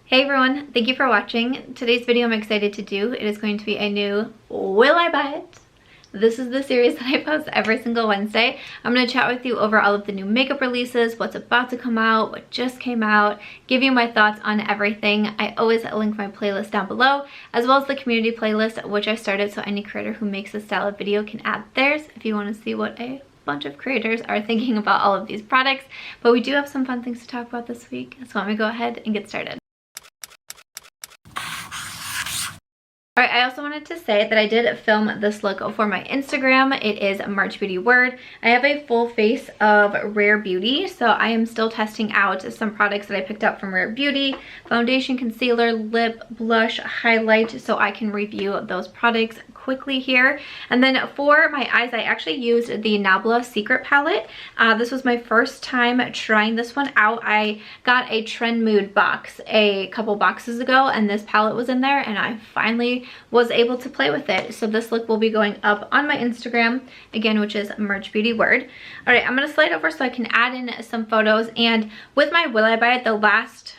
Hey everyone, thank you for watching. Today's video I'm excited to do. It is going to be a new Will I Buy It? This is the series that I post every single Wednesday. I'm going to chat with you over all of the new makeup releases, what's about to come out, what just came out, give you my thoughts on everything. I always link my playlist down below, as well as the community playlist, which I started so any creator who makes this style of video can add theirs if you want to see what a bunch of creators are thinking about all of these products. But we do have some fun things to talk about this week, so let me go ahead and get started. Alright, I also wanted to say that I did film this look for my Instagram. It is March Beauty Word. I have a full face of Rare Beauty, so I am still testing out some products that I picked up from Rare Beauty. Foundation, concealer, lip, blush, highlight, so I can review those products quickly here. And then for my eyes, I actually used the Nabla Secret palette. This was my first time trying this one out. I got a Trend Mood box a couple boxes ago, and this palette was in there, and I finally was able to play with it. So this look will be going up on my Instagram again, which is March Beauty Word. All right, I'm gonna slide over so I can add in some photos. And with my Will I Buy It, the last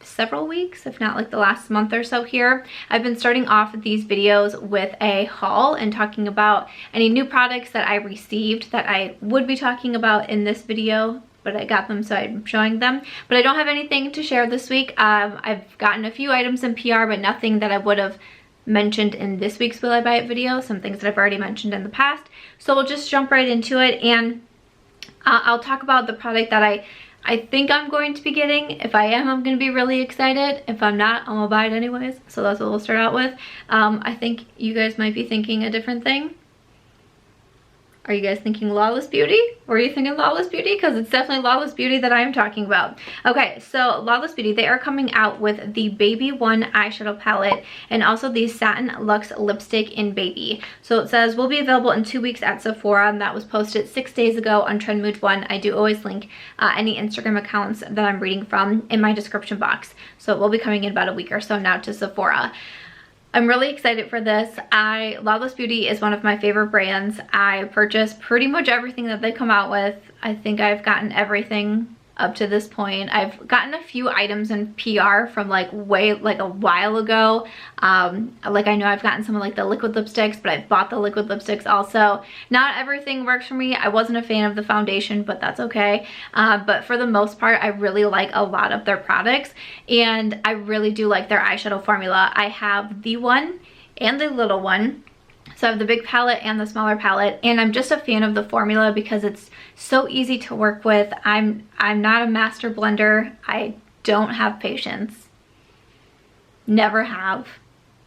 several weeks, if not like the last month or so here, I've been starting off these videos with a haul and talking about any new products that I received that I would be talking about in this video, but I got them, so I'm showing them. But I don't have anything to share this week. I've gotten a few items in PR, but nothing that I would have mentioned in this week's Will I Buy It video, some things that I've already mentioned in the past. So we'll just jump right into it, and I'll talk about the product that I think I'm going to be getting. If I am, I'm going to be really excited. If I'm not, I'm gonna buy it anyways. So that's what we'll start out with. I think you guys might be thinking a different thing. Are you guys thinking Lawless Beauty? Or are you thinking Lawless Beauty? Because it's definitely Lawless Beauty that I am talking about. Okay, so Lawless Beauty, they are coming out with the Baby One eyeshadow palette and also the Satin Luxe lipstick in Baby. So it says will be available in 2 weeks at Sephora, and that was posted 6 days ago on Trend Mood One. I do always link any Instagram accounts that I'm reading from in my description box. So it will be coming in about a week or so now to Sephora. I'm really excited for this. Lawless Beauty is one of my favorite brands. I purchase pretty much everything that they come out with. I think I've gotten everything up to this point. I've gotten a few items in PR from like a while ago. Like I know I've gotten some of like the liquid lipsticks, but I've bought the liquid lipsticks also. Not everything works for me. I wasn't a fan of the foundation, but that's okay. But for the most part, I really like a lot of their products, and I really do like their eyeshadow formula. I have the one and the little one. So I have the big palette and the smaller palette, and I'm just a fan of the formula because it's so easy to work with. I'm not a master blender. I don't have patience. Never have.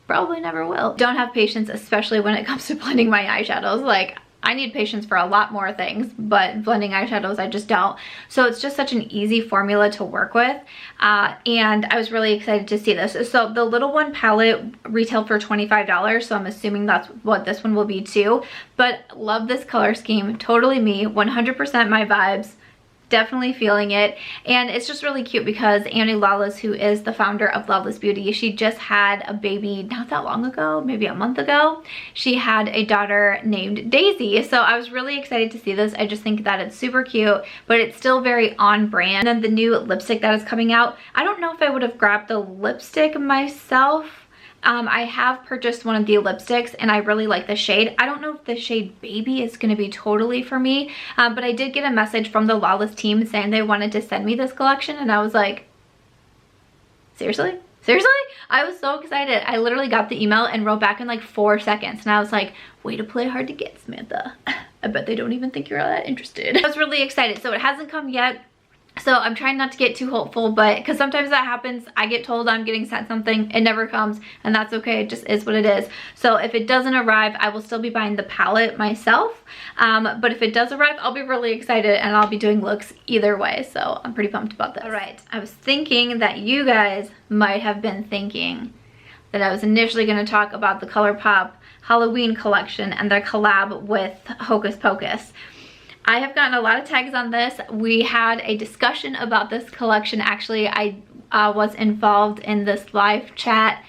Probably never will. Don't have patience, especially when it comes to blending my eyeshadows. Like, I need patience for a lot more things, but blending eyeshadows, I just don't. So it's just such an easy formula to work with. And I was really excited to see this. So the little one palette retailed for $25, so I'm assuming that's what this one will be too. But love this color scheme, totally me, 100% my vibes. Definitely feeling it. And it's just really cute because Annie Lawless, who is the founder of Lawless Beauty, she just had a baby not that long ago, maybe a month ago. She had a daughter named Daisy. So I was really excited to see this. I just think that it's super cute, but it's still very on brand. And then the new lipstick that is coming out, I don't know if I would have grabbed the lipstick myself. I have purchased one of the lipsticks and I really like the shade. I don't know if the shade Baby is going to be totally for me, but I did get a message from the Lawless team saying they wanted to send me this collection, and I was like, seriously? Seriously? I was so excited. I literally got the email and wrote back in like 4 seconds, and I was like, way to play hard to get, Samantha. I bet they don't even think you're that interested. I was really excited. So it hasn't come yet. So I'm trying not to get too hopeful, but because sometimes that happens, I get told I'm getting sent something, it never comes, and that's okay. It just is what it is. So if it doesn't arrive, I will still be buying the palette myself. But if it does arrive, I'll be really excited, and I'll be doing looks either way. So I'm pretty pumped about this. All right, I was thinking that you guys might have been thinking that I was initially going to talk about the Colourpop Halloween collection and their collab with Hocus Pocus. I have gotten a lot of tags on this. We had a discussion about this collection. Actually, I was involved in this live chat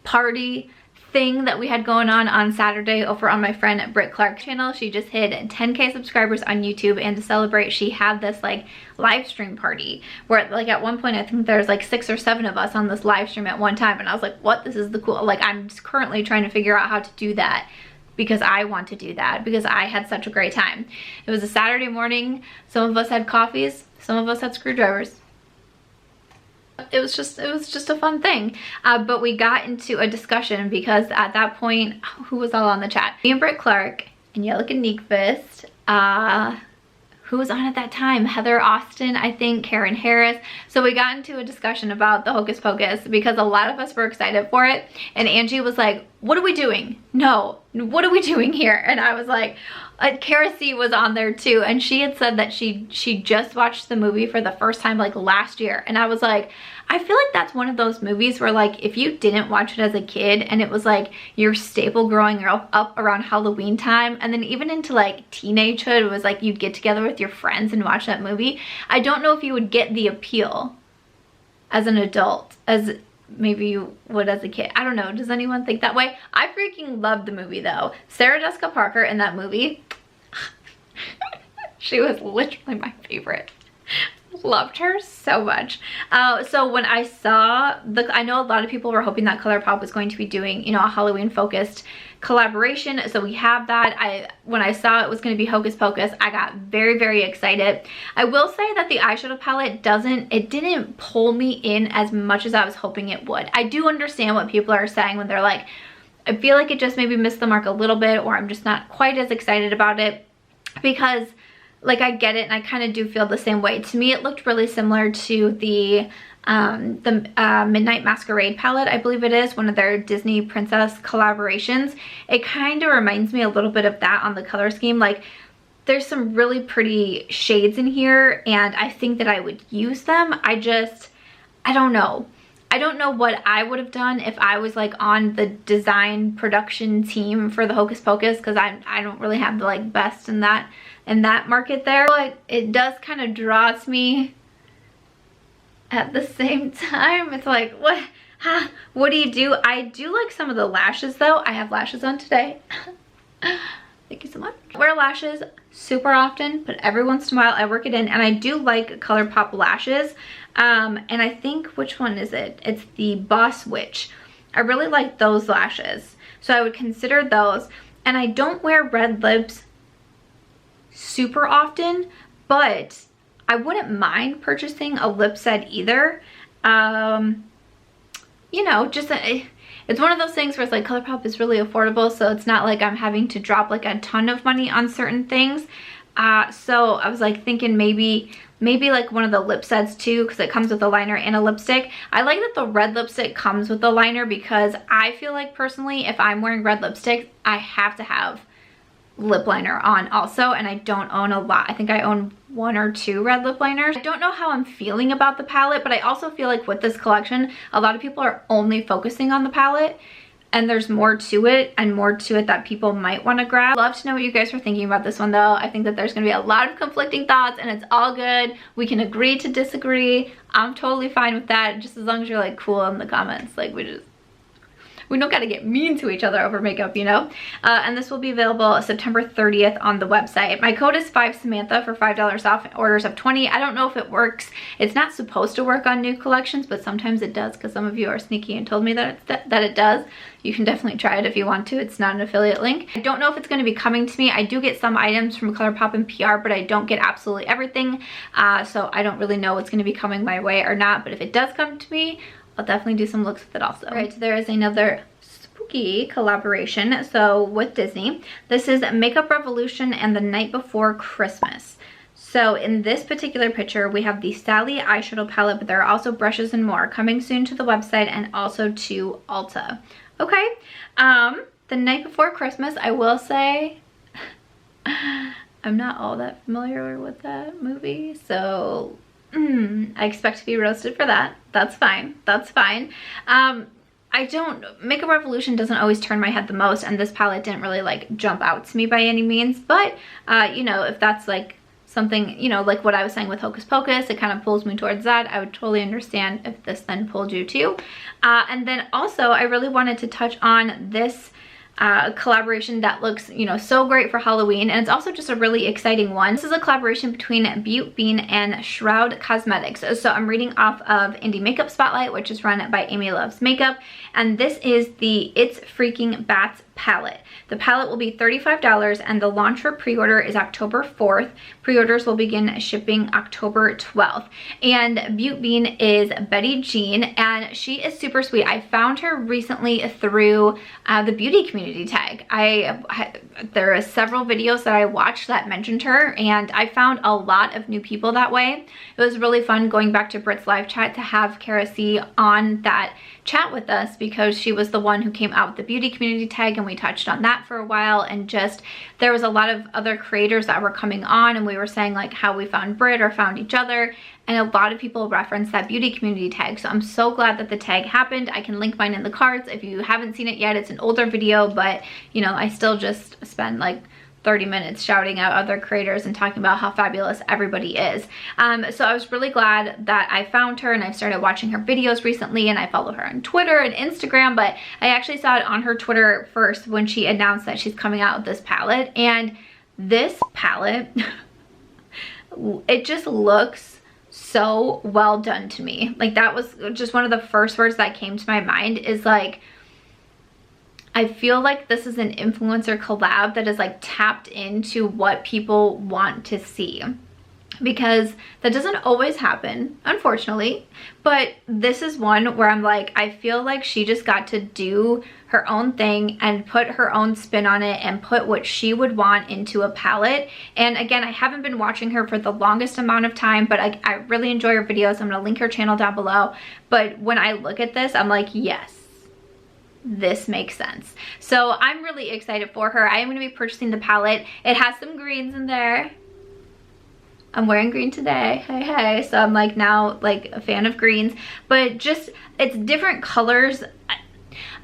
party thing that we had going on Saturday over on my friend Britt Clark's channel. She just hit 10K subscribers on YouTube, and to celebrate she had this like live stream party where like at one point I think there's like 6 or 7 of us on this live stream at one time, and I was like, what, this is the cool, like I'm just currently trying to figure out how to do that because I want to do that because I had such a great time. It was a Saturday morning. Some of us had coffees, some of us had screwdrivers. It was just a fun thing. But we got into a discussion because at that point, who was all on the chat? Me and Britt Clark and Yellowkin Neekfist. Who was on at that time? Heather Austin, I think, Karen Harris. So we got into a discussion about the Hocus Pocus because a lot of us were excited for it. And Angie was like, what are we doing? No, what are we doing here? And I was like, Kara C was on there too. And she had said that she just watched the movie for the first time like last year. And I was like, I feel like that's one of those movies where like if you didn't watch it as a kid and it was like your staple growing up around Halloween time, and then even into like teenagehood, it was like you'd get together with your friends and watch that movie. I don't know if you would get the appeal as an adult as maybe you would as a kid. I don't know. Does anyone think that way? I freaking loved the movie though. Sarah Jessica Parker in that movie, she was literally my favorite. Loved her so much. So when I saw I know a lot of people were hoping that Colourpop was going to be doing, you know, a Halloween focused collaboration. So we have that. When I saw it was going to be Hocus Pocus, I got very, very excited. I will say that the eyeshadow palette didn't pull me in as much as I was hoping it would. I do understand what people are saying when they're like, I feel like it just maybe missed the mark a little bit, or I'm just not quite as excited about it, because like I get it and I kind of do feel the same way. To me, it looked really similar to the Midnight Masquerade palette, I believe it is, one of their Disney princess collaborations. It kind of reminds me a little bit of that on the color scheme. Like there's some really pretty shades in here and I think that I would use them. I don't know. I don't know what I would have done if I was like on the design production team for the Hocus Pocus, because I don't really have the like best in that market there. But it does kind of draws me at the same time. It's like, what do you do? I do like some of the lashes though. I have lashes on today. Thank you so much. I wear lashes super often, but every once in a while I work it in, and I do like Colourpop lashes. And I think, which one is it? It's the Boss Witch. I really like those lashes, so I would consider those. And I don't wear red lips super often, but I wouldn't mind purchasing a lip set either. You know, just it's one of those things where it's like Colourpop is really affordable, so it's not like I'm having to drop like a ton of money on certain things. So I was like thinking maybe like one of the lip sets too, because it comes with a liner and a lipstick. I like that the red lipstick comes with the liner because I feel like personally if I'm wearing red lipstick, I have to have lip liner on also, and I don't own a lot. I think I own 1 or 2 red lip liners. I don't know how I'm feeling about the palette, but I also feel like with this collection, a lot of people are only focusing on the palette, and there's more to it and more to it that people might want to grab. I'd love to know what you guys are thinking about this one though. I think that there's going to be a lot of conflicting thoughts, and it's all good. We can agree to disagree. I'm totally fine with that, just as long as you're like cool in the comments. Like we don't gotta get mean to each other over makeup, you know? And this will be available September 30th on the website. My code is 5Samantha for $5 off orders of 20. I don't know if it works. It's not supposed to work on new collections, but sometimes it does, because some of you are sneaky and told me that it does. You can definitely try it if you want to. It's not an affiliate link. I don't know if it's going to be coming to me. I do get some items from Colourpop and PR, but I don't get absolutely everything. So I don't really know what's going to be coming my way or not. But if it does come to me, I'll definitely do some looks with it also. All right, so there is another spooky collaboration. So with Disney, this is Makeup Revolution and The Night Before Christmas. So in this particular picture, we have the Sally eyeshadow palette, but there are also brushes and more coming soon to the website and also to Ulta. Okay, The Night Before Christmas, I will say, I'm not all that familiar with that movie, so I expect to be roasted for that. That's fine. That's fine. Makeup Revolution doesn't always turn my head the most, and this palette didn't really like jump out to me by any means, but you know, if that's like something, you know, like what I was saying with Hocus Pocus, it kind of pulls me towards that. I would totally understand if this then pulled you too. And then also I really wanted to touch on this collaboration that looks, you know, so great for Halloween, and it's also just a really exciting one. This is a collaboration between BeautBean and Shroud Cosmetics. So I'm reading off of Indie Makeup Spotlight, which is run by Amy Loves Makeup, and this is the It's Freaking Bats palette. The palette will be $35 and the launch for pre-order is October 4th. Pre-orders will begin shipping October 12th. And BeautBean is Betty Jean, and she is super sweet. I found her recently through the beauty community tag. There are several videos that I watched that mentioned her, and I found a lot of new people that way. It was really fun going back to Brit's live chat to have Kara C on that chat with us, because she was the one who came out with the beauty community tag, and we touched on that for a while. And just there was a lot of other creators that were coming on, and we were saying like how we found Brit or found each other, and a lot of people referenced that beauty community tag. So I'm so glad that the tag happened. I can link mine in the cards if you haven't seen it yet. It's an older video, but you know, I still just spend like 30 minutes shouting out other creators and talking about how fabulous everybody is. So I was really glad that I found her, and I've started watching her videos recently, and I follow her on Twitter and Instagram, but I actually saw it on her Twitter first when she announced that she's coming out with this palette. And this palette, it just looks so well done to me. Like, that was just one of the first words that came to my mind, is like, I feel like this is an influencer collab that is like tapped into what people want to see, because that doesn't always happen, unfortunately. But this is one where I'm like, I feel like she just got to do her own thing and put her own spin on it and put what she would want into a palette. And again, I haven't been watching her for the longest amount of time, but I really enjoy her videos. I'm gonna link her channel down below. But when I look at this, I'm like, yes, this makes sense. So I'm really excited for her. I am going to be purchasing the palette. It has some greens in there. I'm wearing green today. Hey, hey. So I'm like now like a fan of greens, but just it's different colors.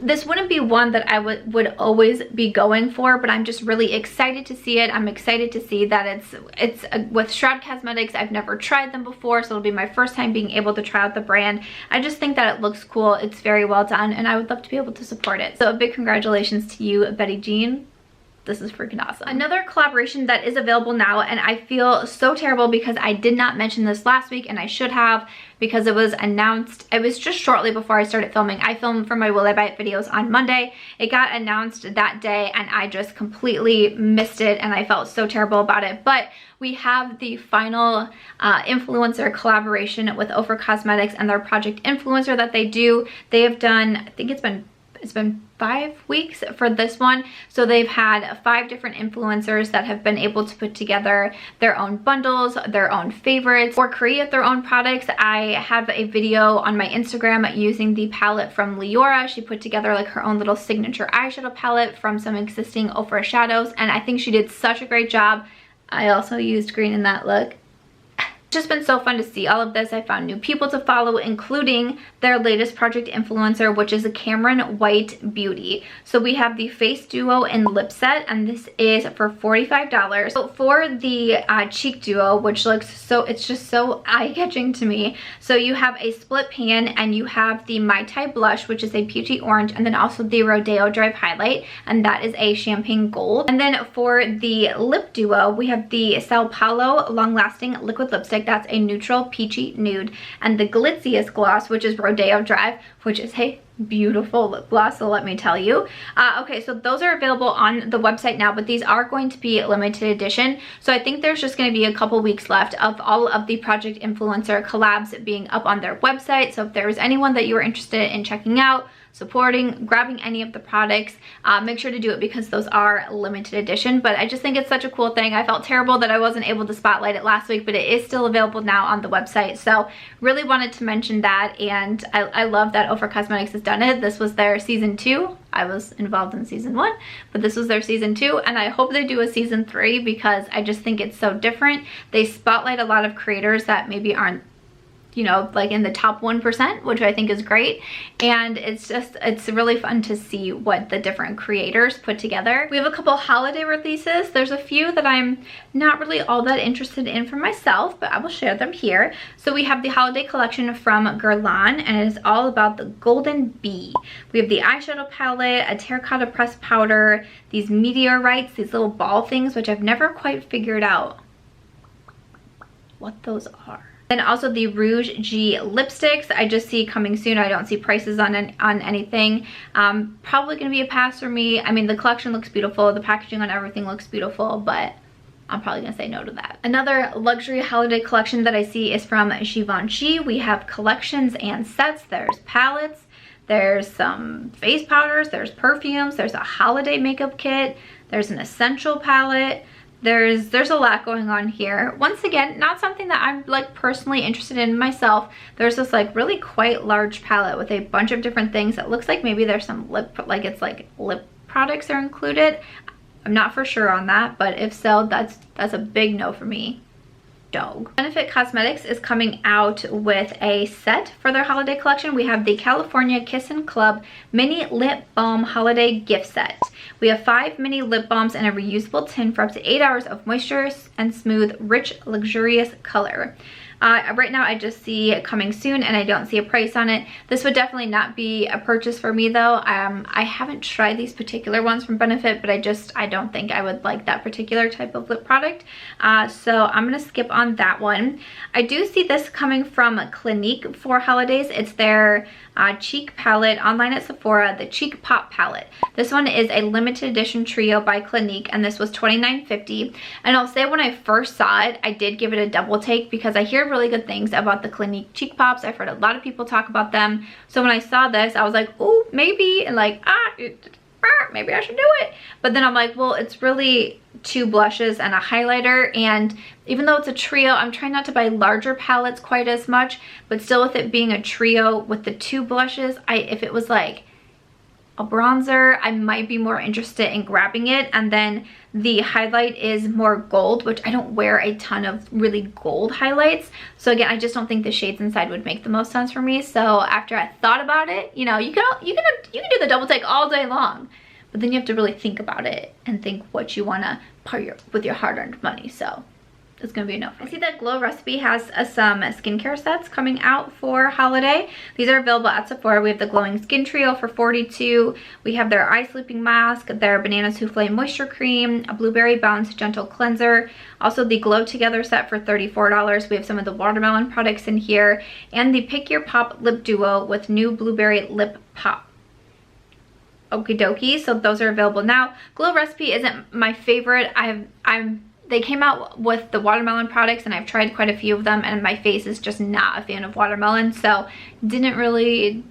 This wouldn't be one that I would always be going for, but I'm just really excited to see it. I'm excited to see that it's with Shroud Cosmetics. I've never tried them before, so it'll be my first time being able to try out the brand. I just think that it looks cool. It's very well done, and I would love to be able to support it. So a big congratulations to you, Betty Jean. This is freaking awesome. Another collaboration that is available now, and I feel so terrible because I did not mention this last week, and I should have, because it was announced, it was just shortly before I started filming. I filmed for my Will I Buy It videos on Monday. It got announced that day, and I just completely missed it, and I felt so terrible about it. But we have the final influencer collaboration with Ofra Cosmetics and their project influencer that they do. They have done, I think it's been 5 weeks for this one. So they've had 5 different influencers that have been able to put together their own bundles, their own favorites, or create their own products. I have a video on my Instagram using the palette from Leora. She put together like her own little signature eyeshadow palette from some existing Ofra shadows, and I think she did such a great job. I also used green in that look. It's just been so fun to see all of this. I found new people to follow, including their latest project influencer, which is a Cameron White Beauty. So we have the face duo and lip set, and this is for $45. So for the cheek duo, which looks so, it's just so eye-catching to me. So you have a split pan, and you have the Mai Tai blush, which is a peachy orange, and then also the Rodeo Drive highlight, and that is a champagne gold. And then for the lip duo, we have the Sao Paulo Long Lasting Liquid Lipstick. That's a neutral peachy nude, and the glitziest gloss, which is Rodeo Drive, which is a beautiful lip gloss, so let me tell you. Okay, so those are available on the website now, but these are going to be limited edition. So I think there's just going to be a couple weeks left of all of the project influencer collabs being up on their website. So if there's anyone that you are interested in checking out, supporting, grabbing any of the products, make sure to do it, because those are limited edition. But I just think it's such a cool thing. I felt terrible that I wasn't able to spotlight it last week, but it is still available now on the website. So really wanted to mention that, and I love that Ofra Cosmetics has done it. This was their season 2. I was involved in season 1, but this was their season 2, and I hope they do a season 3, because I just think it's so different. They spotlight a lot of creators that maybe aren't, you know, like in the top 1%, which I think is great. And it's really fun to see what the different creators put together. We have a couple holiday releases. There's a few that I'm not really all that interested in for myself, but I will share them here. So we have the holiday collection from Guerlain, and it is all about the golden bee. We have the eyeshadow palette, a terracotta pressed powder, these meteorites, these little ball things, which I've never quite figured out what those are. Then also the Rouge G lipsticks, I just see coming soon. I don't see prices on anything. Probably gonna be a pass for me. I mean, the collection looks beautiful. The packaging on everything looks beautiful, but I'm probably gonna say no to that. Another luxury holiday collection that I see is from Givenchy. We have collections and sets. There's palettes, there's some face powders, there's perfumes, there's a holiday makeup kit, there's an essential palette. There's a lot going on here. Once again, not something that I'm like personally interested in myself. There's this like really quite large palette with a bunch of different things. It looks like maybe there's some lip products are included. I'm not for sure on that, but if so, that's a big no for me. Dog. Benefit Cosmetics is coming out with a set for their holiday collection. We have the California Kiss and Club Mini Lip Balm Holiday Gift Set. We have 5 mini lip balms and a reusable tin for up to 8 hours of moisture and smooth, rich, luxurious color. Right now I just see it coming soon and I don't see a price on it. This would definitely not be a purchase for me though. I haven't tried these particular ones from Benefit, but I don't think I would like that particular type of lip product. So I'm gonna skip on that one. I do see this coming from Clinique for holidays. It's their Chic palette online at Sephora, the Chic Pop palette. This one is a limited edition trio by Clinique, and this was $29.50. And I'll say when I first saw it, I did give it a double take because I hear really good things about the Clinique Cheek Pops. I've heard a lot of people talk about them. So when I saw this, I was like, oh, maybe, and like, maybe I should do it. But then I'm like, well, it's really 2 blushes and a highlighter, and even though it's a trio, I'm trying not to buy larger palettes quite as much, but still with it being a trio with the 2 blushes, if it was like a bronzer, I might be more interested in grabbing it. And then the highlight is more gold, which I don't wear a ton of really gold highlights. So again, I just don't think the shades inside would make the most sense for me. So after I thought about it, you know, you can do the double take all day long, but then you have to really think about it and think what you want to put with your hard-earned money. So it's gonna be a no. I see that Glow Recipe has some skincare sets coming out for holiday. These are available at Sephora. We have the Glowing Skin Trio for $42. We have their Eye Sleeping Mask, their Banana Souffle Moisture Cream, a Blueberry Bounce Gentle Cleanser, also the Glow Together set for $34. We have some of the watermelon products in here, and the Pick Your Pop Lip Duo with new Blueberry Lip Pop. Okie dokie, so those are available now. Glow Recipe isn't my favorite. They came out with the watermelon products and I've tried quite a few of them, and my face is just not a fan of watermelon, so didn't really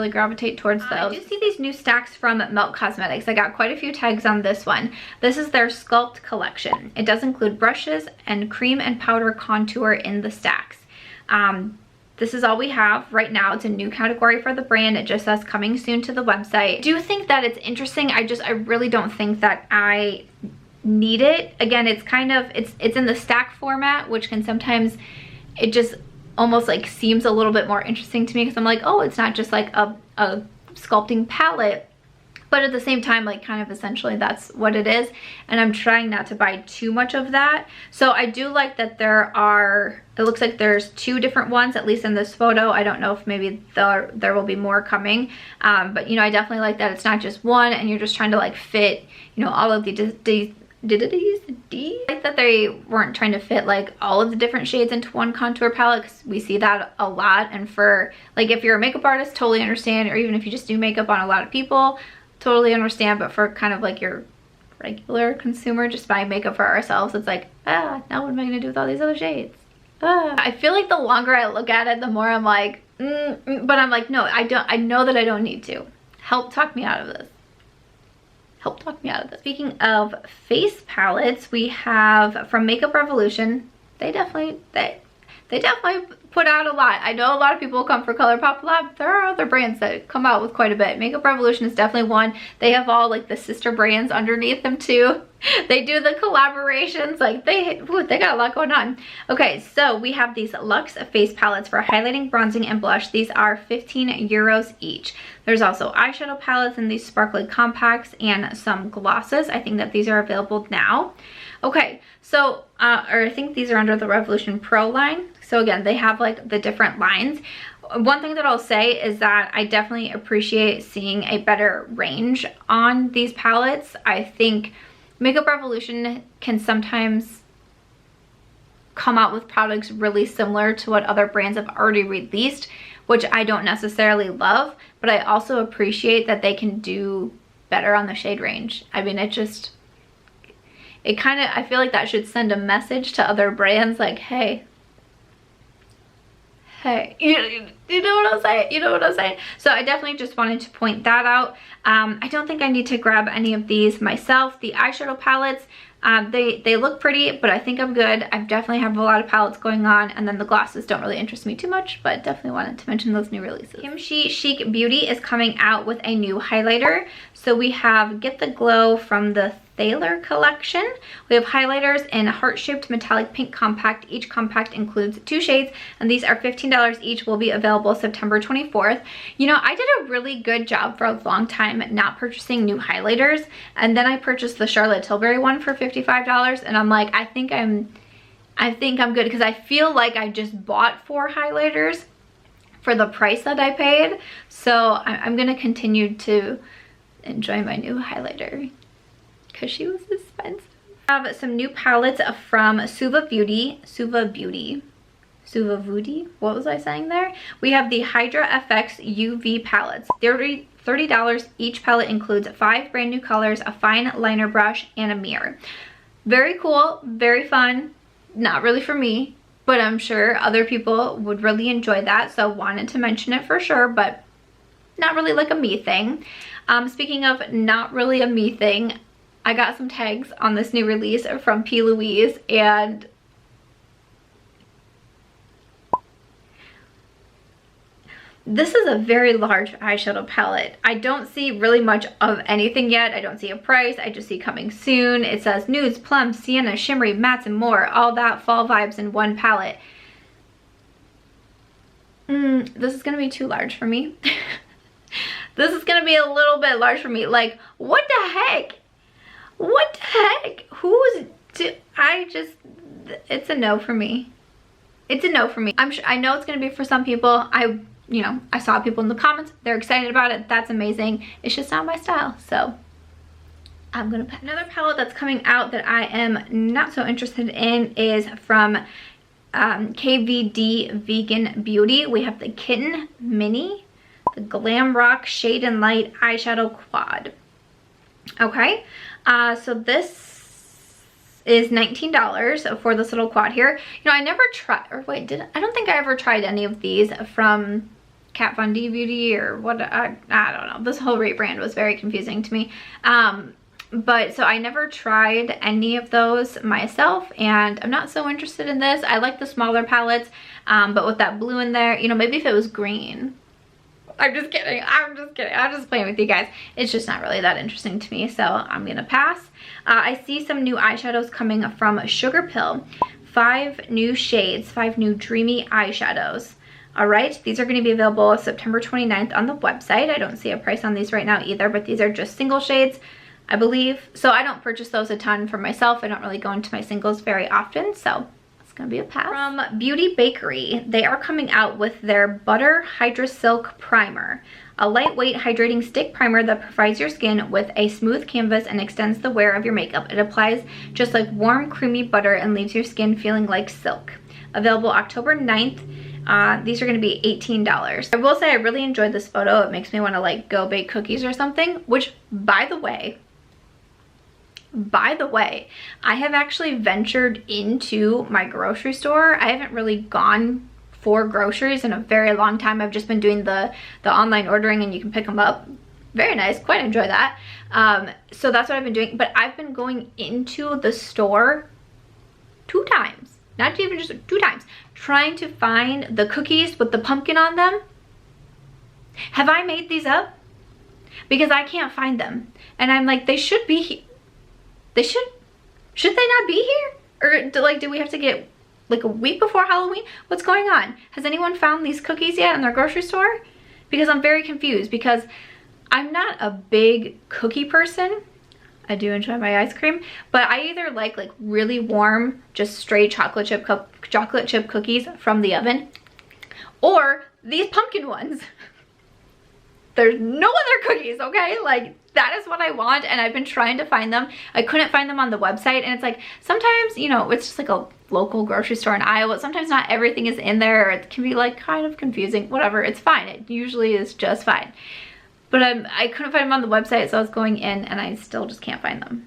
gravitate towards those. I do see these new stacks from Melt Cosmetics. I got quite a few tags on this one. This is their Sculpt collection. It does include brushes and cream and powder contour in the stacks. This is all we have right now. It's a new category for the brand. It just says coming soon to the website. I do think that it's interesting. I really don't think that I need it. Again, it's kind of, it's in the stack format, which can sometimes, it just almost like seems a little bit more interesting to me because I'm like, oh, it's not just like a sculpting palette, but at the same time, like kind of essentially that's what it is, and I'm trying not to buy too much of that. So I do like that it looks like there's 2 different ones, at least in this photo. I don't know if maybe there will be more coming, but you know, I definitely like that it's not just one and you're just trying to like fit, you know, all of the I like that they weren't trying to fit like all of the different shades into one contour palette, because we see that a lot. And for like, if you're a makeup artist, totally understand, or even if you just do makeup on a lot of people, totally understand. But for kind of like your regular consumer just buying makeup for ourselves, it's like, now what am I gonna do with all these other shades? I feel like the longer I look at it, the more I'm like, but I'm like, no, I know that I don't need to. Help talk me out of this. Help talk me out of this. Speaking of face palettes, we have from Makeup Revolution. They definitely put out a lot. I know a lot of people come for Colourpop a lot, but there are other brands that come out with quite a bit. Makeup Revolution is definitely one. They have all like the sister brands underneath them too. They do the collaborations, like they got a lot going on. Okay, so we have these Luxe face palettes for highlighting, bronzing, and blush. These are 15 euros each. There's also eyeshadow palettes and these sparkly compacts and some glosses. I think that these are available now. Okay, so, or I think these are under the Revolution Pro line. So again, they have like the different lines. One thing that I'll say is that I definitely appreciate seeing a better range on these palettes. I think Makeup Revolution can sometimes come out with products really similar to what other brands have already released, which I don't necessarily love, but I also appreciate that they can do better on the shade range. I mean, it kind of, I feel like that should send a message to other brands like, hey, you know what I'm saying? You know what I'm saying? So I definitely just wanted to point that out. I don't think I need to grab any of these myself. The eyeshadow palettes, they look pretty, but I think I'm good. I definitely have a lot of palettes going on, and then the glosses don't really interest me too much, but definitely wanted to mention those new releases. Kimchi Chic Beauty is coming out with a new highlighter. So we have Get the Glow from the Thaler collection. We have highlighters in heart-shaped metallic pink compact. Each compact includes 2 shades, and these are $15 each. Will be available September 24th. You know, I did a really good job for a long time not purchasing new highlighters, and then I purchased the Charlotte Tilbury one for $55, and I'm like, I think I'm good, because I feel like I just bought 4 highlighters for the price that I paid. So I'm gonna continue to enjoy my new highlighter, because she was expensive. I have some new palettes from Suva Beauty. What was I saying there? We have the Hydra FX UV palettes. They're $30 each. Palette includes 5 brand new colors, a fine liner brush, and a mirror. Very cool, very fun. Not really for me, but I'm sure other people would really enjoy that. So wanted to mention it for sure, but not really like a me thing. Speaking of not really a me thing, I got some tags on this new release from PLouise, and this is a very large eyeshadow palette. I don't see really much of anything yet. I don't see a price. I just see coming soon. It says nudes, plums, sienna, shimmery, mattes, and more. All that fall vibes in one palette. This is gonna be too large for me. This is gonna be a little bit large for me. Like, what the heck? What the heck? It's a no for me. It's a no for me. I know it's gonna be for some people. You know, I saw people in the comments, they're excited about it. That's amazing. It's just not my style, so I'm gonna pass. Another palette that's coming out that I am not so interested in is from KVD Vegan Beauty. We have the Kitten Mini, the Glamrock Shade and Light Eyeshadow Quad. Okay, so this is $19 for this little quad here. You know, I never tried, or wait, I don't think I ever tried any of these from Kat Von D Beauty or what, I don't know. This whole rebrand was very confusing to me. But so I never tried any of those myself, and I'm not so interested in this. I like the smaller palettes, but with that blue in there, you know, maybe if it was green. I'm just kidding. I'm just playing with you guys. It's just not really that interesting to me, so I'm gonna pass. I see some new eyeshadows coming from Sugarpill. 5 new shades, 5 new dreamy eyeshadows. All right, these are going to be available September 29th on the website. I don't see a price on these right now either, but these are just single shades, I believe. So I don't purchase those a ton for myself. I don't really go into my singles very often, so it's gonna be a pass. From Beauty Bakerie, they are coming out with their Butter Hydra Silk Primer, a lightweight hydrating stick primer that provides your skin with a smooth canvas and extends the wear of your makeup. It applies just like warm, creamy butter and leaves your skin feeling like silk. Available October 9th. These are going to be $18. I will say I really enjoyed this photo. It makes me want to like go bake cookies or something, which by the way, I have actually ventured into my grocery store. I haven't really gone for groceries in a very long time. I've just been doing the online ordering, and you can pick them up. Very nice, quite enjoy that. So that's what I've been doing, but I've been going into the store 2 times. Not even just 2 times, trying to find the cookies with the pumpkin on them. Have I made these up? Because I can't find them. And I'm like, they should be here. Should they not be here? Or do we have to get like a week before Halloween? What's going on? Has anyone found these cookies yet in their grocery store? Because I'm very confused, because I'm not a big cookie person. I do enjoy my ice cream, but I either like really warm, just straight chocolate chip cookies from the oven, or these pumpkin ones. There's no other cookies, okay? Like, that is what I want, and I've been trying to find them. I couldn't find them on the website, and it's like, sometimes, you know, it's just like a local grocery store in Iowa. Sometimes not everything is in there. It can be like kind of confusing, whatever. It's fine. It usually is just fine. But I couldn't find them on the website, so I was going in, and I still just can't find them.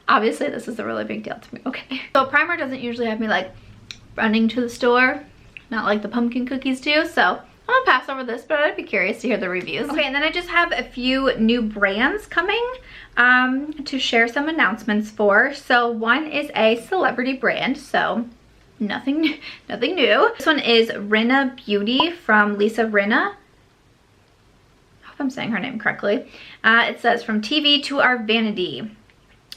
Obviously, this is a really big deal to me, okay? So primer doesn't usually have me like running to the store, not like the pumpkin cookies do, so I'm gonna pass over this, but I'd be curious to hear the reviews. Okay, and then I just have a few new brands coming to share some announcements for. So one is a celebrity brand, so nothing new. This one is Rinna Beauty from Lisa Rinna. I hope I'm saying her name correctly. It says, from TV to our vanity.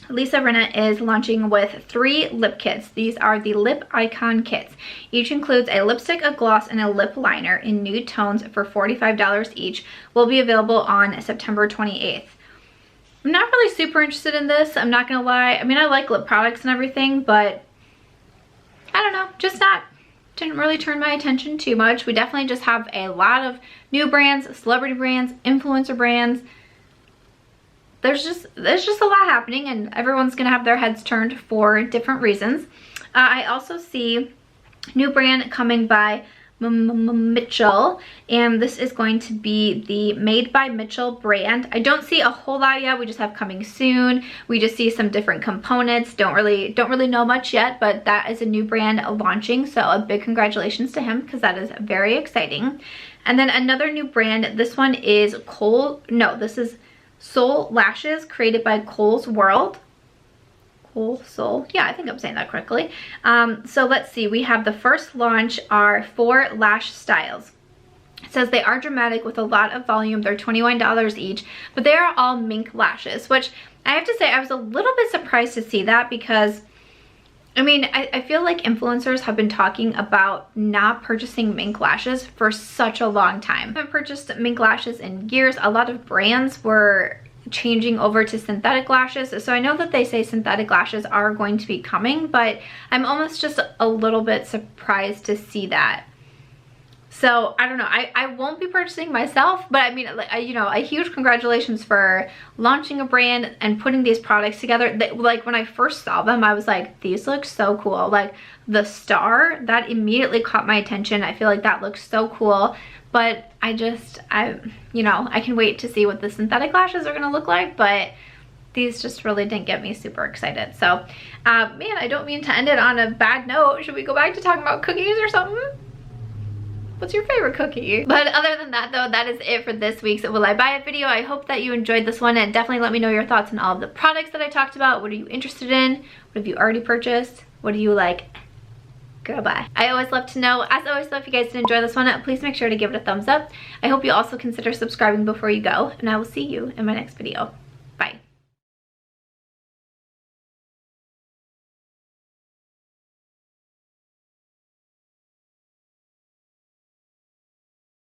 Lisa Rinna is launching with 3 lip kits. These are the Lip Icon kits. Each includes a lipstick, a gloss, and a lip liner in nude tones for $45 each. Will be available on September 28th. I'm not really super interested in this, I'm not gonna lie. I mean, I like lip products and everything, but I don't know, didn't really turn my attention too much. We definitely just have a lot of new brands, celebrity brands, influencer brands. There's just a lot happening, and everyone's gonna have their heads turned for different reasons. I also see new brand coming by Mitchell, and this is going to be the Made by Mitchell brand. I don't see a whole lot yet. We just have coming soon. We just see some different components. Don't really know much yet, but that is a new brand launching, so a big congratulations to him, because that is very exciting. And then another new brand, this one is this is Soul Lashes, created by Cole's World. Soul, yeah, I think I'm saying that correctly. So let's see, we have the first launch are 4 lash styles. It says they are dramatic with a lot of volume. They're $21 each, but they are all mink lashes, which I have to say I was a little bit surprised to see that, because I mean, I feel like influencers have been talking about not purchasing mink lashes for such a long time. I haven't purchased mink lashes in years. A lot of brands were changing over to synthetic lashes, so I know that they say synthetic lashes are going to be coming, but I'm almost just a little bit surprised to see that. So I don't know, I won't be purchasing myself, but I mean, you know, a huge congratulations for launching a brand and putting these products together. Like, when I first saw them, I was like, these look so cool. Like the star, that immediately caught my attention. I feel like that looks so cool, but you know, I can wait to see what the synthetic lashes are gonna look like, but these just really didn't get me super excited. So man, I don't mean to end it on a bad note. Should we go back to talking about cookies or something? What's your favorite cookie? But other than that though, that is it for this week's Will I Buy It video. I hope that you enjoyed this one, and definitely let me know your thoughts on all of the products that I talked about. What are you interested in? What have you already purchased? What do you like? Girl, bye. I always love to know. As always though, if you guys did enjoy this one, please make sure to give it a thumbs up. I hope you also consider subscribing before you go, and I will see you in my next video.